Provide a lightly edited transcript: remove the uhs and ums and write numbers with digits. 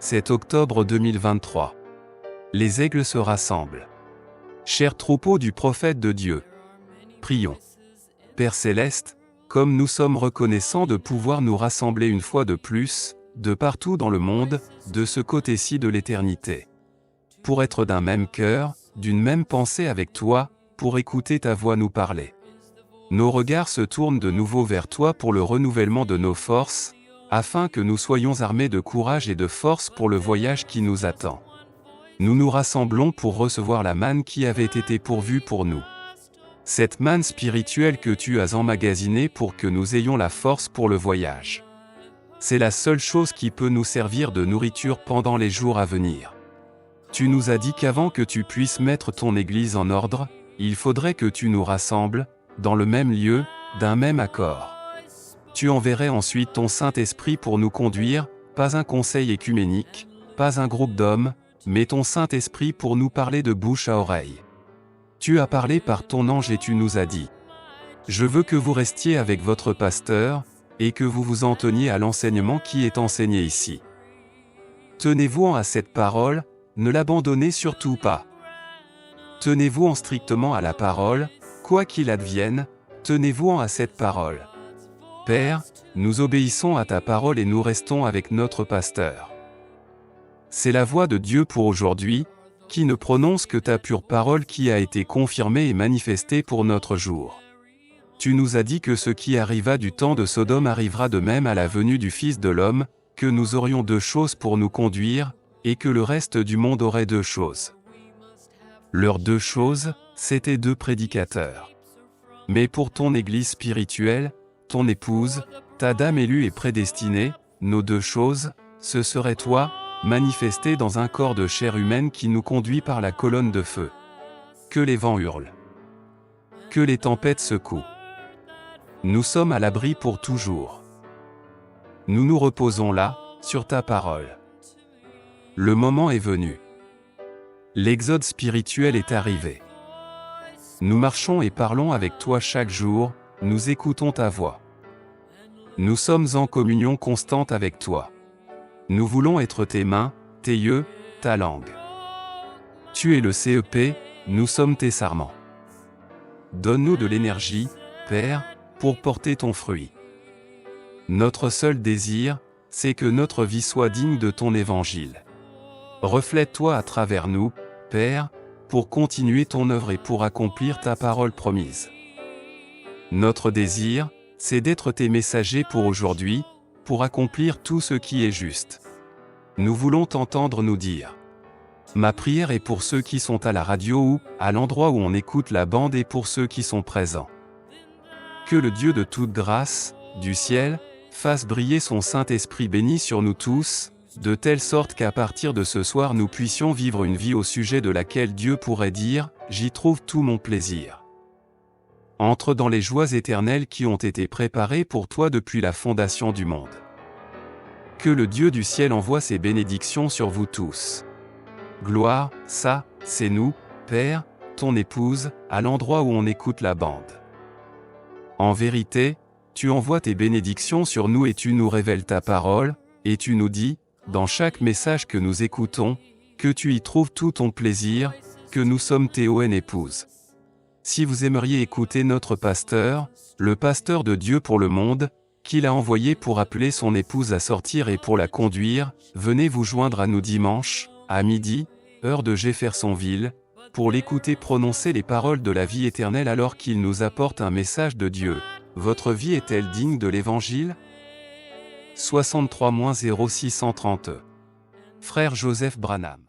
7 octobre 2023. Les aigles se rassemblent. Chers troupeaux du prophète de Dieu, prions. Père Céleste, comme nous sommes reconnaissants de pouvoir nous rassembler une fois de plus, de partout dans le monde, de ce côté-ci de l'éternité. Pour être d'un même cœur, d'une même pensée avec toi, pour écouter ta voix nous parler. Nos regards se tournent de nouveau vers toi pour le renouvellement de nos forces, afin que nous soyons armés de courage et de force pour le voyage qui nous attend. Nous nous rassemblons pour recevoir la manne qui avait été pourvue pour nous. Cette manne spirituelle que tu as emmagasinée pour que nous ayons la force pour le voyage. C'est la seule chose qui peut nous servir de nourriture pendant les jours à venir. Tu nous as dit qu'avant que tu puisses mettre ton Église en ordre, il faudrait que tu nous rassembles, dans le même lieu, d'un même accord. Tu enverrais ensuite ton Saint-Esprit pour nous conduire, pas un conseil écuménique, pas un groupe d'hommes, mais ton Saint-Esprit pour nous parler de bouche à oreille. Tu as parlé par ton ange et tu nous as dit: je veux que vous restiez avec votre pasteur, et que vous vous en teniez à l'enseignement qui est enseigné ici. Tenez-vous à cette parole, ne l'abandonnez surtout pas. Tenez-vous strictement à la parole, quoi qu'il advienne, tenez-vous à cette parole. Père, nous obéissons à ta parole et nous restons avec notre pasteur. C'est la voix de Dieu pour aujourd'hui, qui ne prononce que ta pure parole qui a été confirmée et manifestée pour notre jour. Tu nous as dit que ce qui arriva du temps de Sodome arrivera de même à la venue du Fils de l'homme, que nous aurions 2 choses pour nous conduire, et que le reste du monde aurait 2 choses. Leurs 2 choses, c'étaient 2 prédicateurs. Mais pour ton Église spirituelle, ton épouse, ta dame élue et prédestinée, nos 2 choses, ce serait toi, manifesté dans un corps de chair humaine qui nous conduit par la colonne de feu. Que les vents hurlent. Que les tempêtes secouent. Nous sommes à l'abri pour toujours. Nous nous reposons là, sur ta parole. Le moment est venu. L'exode spirituel est arrivé. Nous marchons et parlons avec toi chaque jour, nous écoutons ta voix. Nous sommes en communion constante avec toi. Nous voulons être tes mains, tes yeux, ta langue. Tu es le CEP, nous sommes tes sarments. Donne-nous de l'énergie, Père, pour porter ton fruit. Notre seul désir, c'est que notre vie soit digne de ton évangile. Reflète-toi à travers nous, Père, pour continuer ton œuvre et pour accomplir ta parole promise. Notre désir, c'est d'être tes messagers pour aujourd'hui, pour accomplir tout ce qui est juste. Nous voulons t'entendre nous dire. Ma prière est pour ceux qui sont à la radio ou, à l'endroit où on écoute la bande et pour ceux qui sont présents. Que le Dieu de toute grâce, du ciel, fasse briller son Saint-Esprit béni sur nous tous, de telle sorte qu'à partir de ce soir nous puissions vivre une vie au sujet de laquelle Dieu pourrait dire « J'y trouve tout mon plaisir ». Entre dans les joies éternelles qui ont été préparées pour toi depuis la fondation du monde. Que le Dieu du ciel envoie ses bénédictions sur vous tous. Gloire, ça, c'est nous, Père, ton épouse, à l'endroit où on écoute la bande. En vérité, tu envoies tes bénédictions sur nous et tu nous révèles ta parole, et tu nous dis, dans chaque message que nous écoutons, que tu y trouves tout ton plaisir, que nous sommes tes épouses. Si vous aimeriez écouter notre pasteur, le pasteur de Dieu pour le monde, qu'il a envoyé pour appeler son épouse à sortir et pour la conduire, venez vous joindre à nous dimanche, à midi, heure de Jeffersonville, pour l'écouter prononcer les paroles de la vie éternelle alors qu'il nous apporte un message de Dieu. Votre vie est-elle digne de l'Évangile? 63-0630. Frère Joseph Branham.